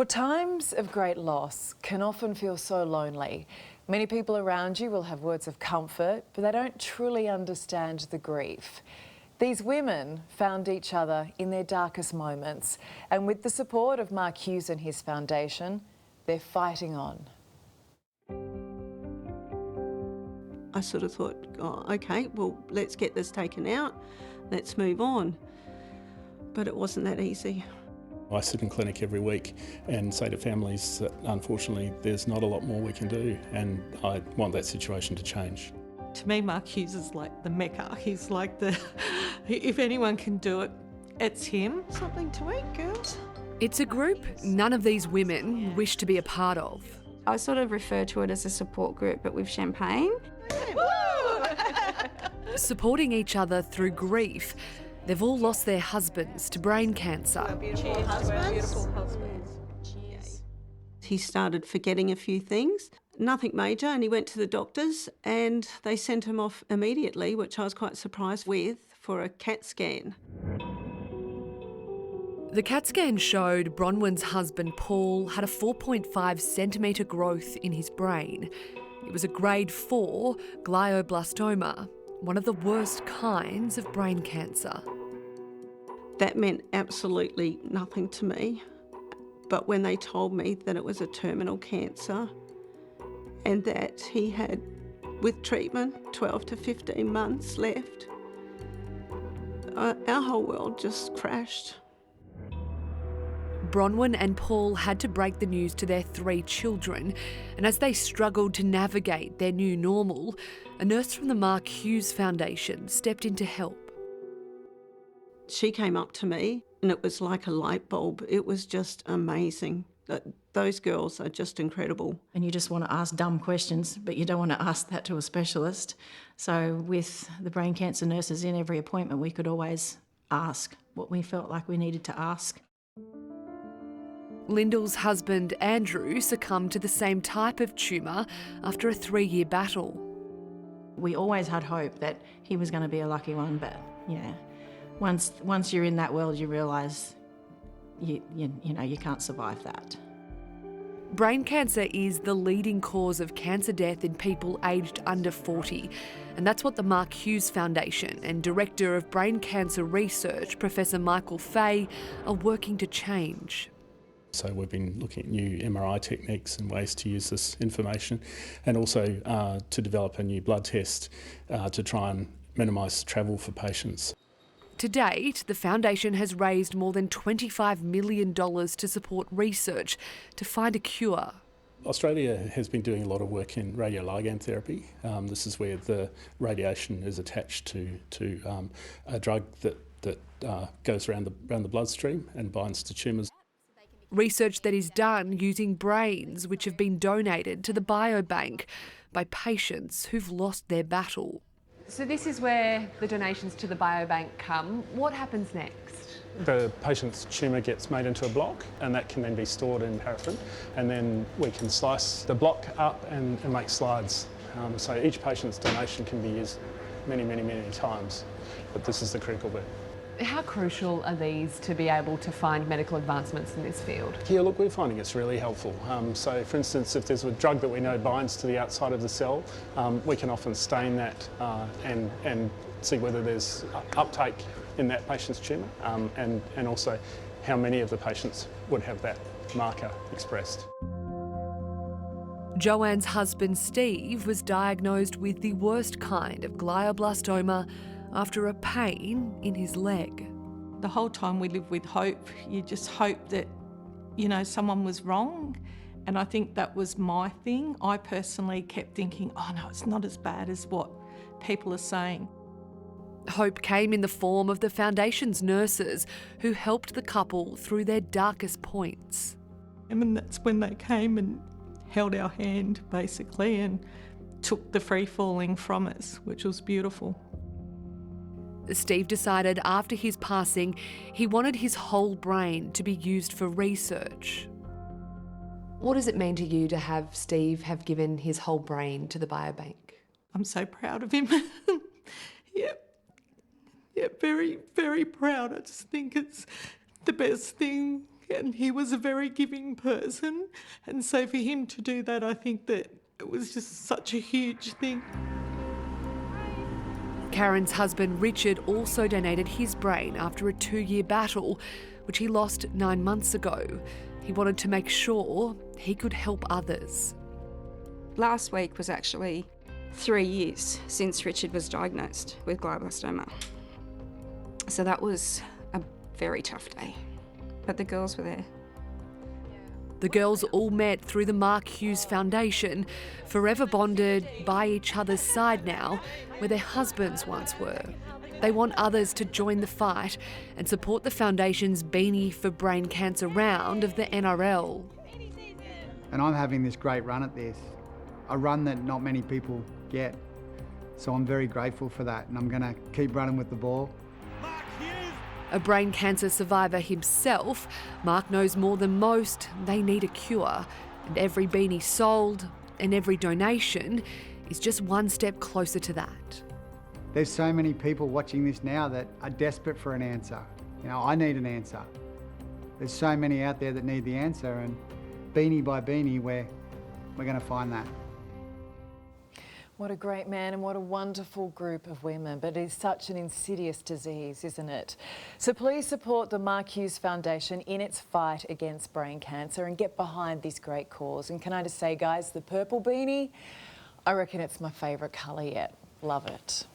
Well, times of great loss can often feel so lonely. Many people around you will have words of comfort, but they don't truly understand the grief. These women found each other in their darkest moments, and with the support of Mark Hughes and his foundation, they're fighting on. I sort of thought, oh, okay, well, let's get this taken out, let's move on. But it wasn't that easy. I sit in clinic every week and say to families that unfortunately there's not a lot more we can do, and I want that situation to change. To me, Mark Hughes is like the Mecca. He's like the, if anyone can do it, it's him. Something to eat, girls. It's a group none of these women wish to be a part of. I sort of refer to it as a support group, but with champagne. Supporting each other through grief, they've all lost their husbands to brain cancer. Beautiful husbands. Cheers. He started forgetting a few things. Nothing major, and he went to the doctors and they sent him off immediately, which I was quite surprised with, for a CAT scan. The CAT scan showed Bronwyn's husband Paul had a 4.5 centimetre growth in his brain. It was a grade 4 glioblastoma, one of the worst kinds of brain cancer. That meant absolutely nothing to me. But when they told me that it was a terminal cancer and that he had, with treatment, 12 to 15 months left, our whole world just crashed. Bronwyn and Paul had to break the news to their 3 children, and as they struggled to navigate their new normal, a nurse from the Mark Hughes Foundation stepped in to help. She came up to me and it was like a light bulb. It was just amazing. Those girls are just incredible. And you just want to ask dumb questions, but you don't want to ask that to a specialist. So with the brain cancer nurses in every appointment, we could always ask what we felt like we needed to ask. Lyndall's husband Andrew succumbed to the same type of tumour after a 3-year battle. We always had hope that he was going to be a lucky one, but yeah, once you're in that world, you realise you can't survive that. Brain cancer is the leading cause of cancer death in people aged under 40, and that's what the Mark Hughes Foundation and Director of Brain Cancer Research, Professor Michael Fay, are working to change. So we've been looking at new MRI techniques and ways to use this information, and also to develop a new blood test to try and minimise travel for patients. To date, the foundation has raised more than $25 million to support research to find a cure. Australia has been doing a lot of work in radioligand therapy. This is where the radiation is attached to a drug that goes around the bloodstream and binds to tumours. Research that is done using brains which have been donated to the biobank by patients who've lost their battle. So this is where the donations to the biobank come. What happens next? The patient's tumour gets made into a block, and that can then be stored in paraffin, and then we can slice the block up and make slides. So each patient's donation can be used many times, but this is the critical bit. How crucial are these to be able to find medical advancements in this field? Yeah, look, we're finding it's really helpful. So, for instance, if there's a drug that we know binds to the outside of the cell, we can often stain that and see whether there's uptake in that patient's tumour, and also how many of the patients would have that marker expressed. Joanne's husband Steve was diagnosed with the worst kind of glioblastoma after a pain in his leg. The whole time we live with hope. You just hope that, someone was wrong. And I think that was my thing. I personally kept thinking, oh no, it's not as bad as what people are saying. Hope came in the form of the foundation's nurses who helped the couple through their darkest points. And that's when they came and held our hand, basically, and took the free-falling from us, which was beautiful. Steve decided after his passing he wanted his whole brain to be used for research. What does it mean to you to have Steve have given his whole brain to the biobank? I'm so proud of him. Yeah, very, very proud. I just think it's the best thing and he was a very giving person. And so for him to do that, I think that it was just such a huge thing. Karen's husband Richard also donated his brain after a 2-year battle, which he lost 9 months ago. He wanted to make sure he could help others. Last week was actually 3 years since Richard was diagnosed with glioblastoma. So that was a very tough day. But the girls were there. The girls all met through the Mark Hughes Foundation, forever bonded by each other's side now, where their husbands once were. They want others to join the fight and support the foundation's Beanie for Brain Cancer round of the NRL. And I'm having this great run at this, a run that not many people get. So I'm very grateful for that, and I'm going to keep running with the ball. A brain cancer survivor himself, Mark knows more than most they need a cure. And every beanie sold and every donation is just one step closer to that. There's so many people watching this now that are desperate for an answer. You know, I need an answer. There's so many out there that need the answer, and beanie by beanie, we're going to find that. What a great man and what a wonderful group of women, but it is such an insidious disease, isn't it? So please support the Mark Hughes Foundation in its fight against brain cancer and get behind this great cause. And can I just say, guys, the purple beanie, I reckon it's my favourite colour yet. Love it.